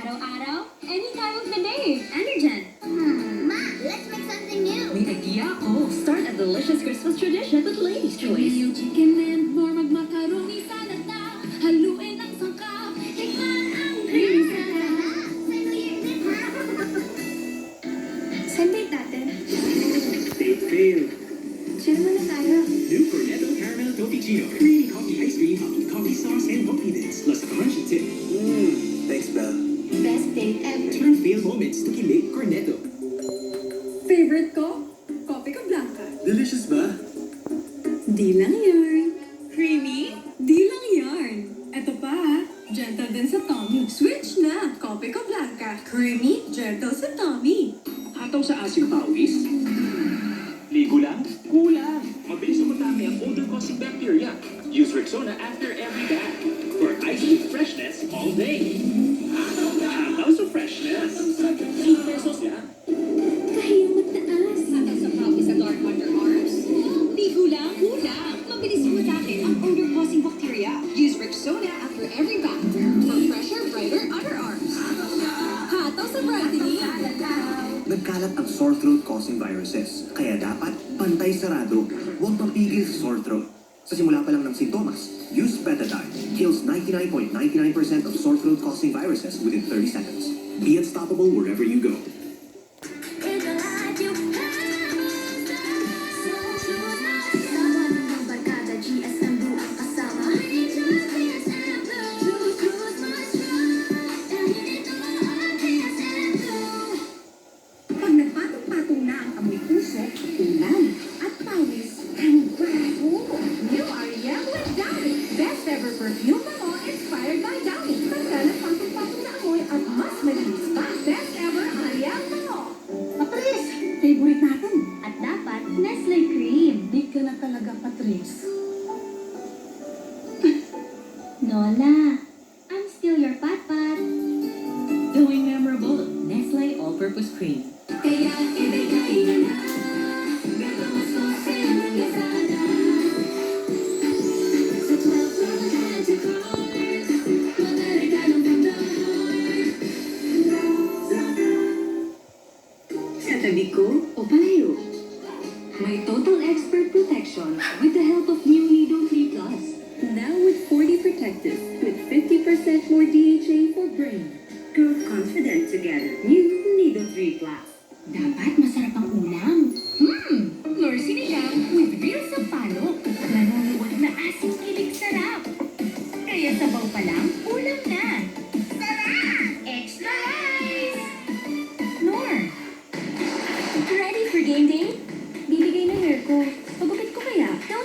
araw-araw, any time of the day. Energen. Ma, let's make something new. May idea ako. Start a delicious Christmas tradition with Lady's Choice. Yung chicken and more magmacaroni salad na. Haluin ang sangkap. Tikman ang creamy salad. Saan date natin? Date fail. Chill muna tayo. New Cornetto Caramel Tofficino. Creamy coffee ice cream, hot coffee sauce, and coffee bits. Plus a crunchy tip. Thanks, Belle. Best date ever. Turn fail moments to kilig Cornetto. Favorite ko? Coffee ko blanca. Delicious ba? Di lang yarn. Creamy? Di lang yarn. Eto pa, gentle din sa tummy. Switch na. Coffee ko blanca. Creamy, gentle sa tummy. Hataw sa asim pawis. Ligo lang? Kulang. Mabilis umatake ang odor-causing bacteria. Use Rexona after every bath. For ice freshness all day. Hataw sa freshness. 8 pesos lang. Kahiyang magtaas. Hataw sa pawis sa dark underarms. Ligo lang, kulang. Mabilis umatake ang odor-causing bacteria. Use Rexona after every bath. For fresher, brighter underarms. Hataw sa brightening. Nagkalat ang sore throat causing viruses. Kaya dapat pantay sarado. Huwag mapigil sa sore throat. Sa simula pa lang ng sintomas, use Betadine. Kills 99.99% of sore throat causing viruses within 30 seconds. Be unstoppable wherever you go. Pag nagpatong-patong na ang amoy puso, ulan, at pawis, congrats! New Ariel with Downy. Best ever perfume bango inspired by Downy. Tanggal ang patong-patong na amoy at mas malinis pa. Best ever Ariel bango. Patrice, favorite natin. At dapat, Nestle Cream. Di ka na talaga, Patrice. Nola, I'm still your pat-pat. Going memorable, Nestle All-Purpose Cream. Kaya ibigay na. Gato mas ko sa'yo ng lasada. Sa 12 romantic hearts, madali ka ng pagdahar. Sa tabi ko o palayo. May total expert protection with the help of new Nido 3 Plus. Now with 40 protectives with 50% more DHA for brain. Grow confident together. New Nido 3 Plus. Dapat masarap ang ulam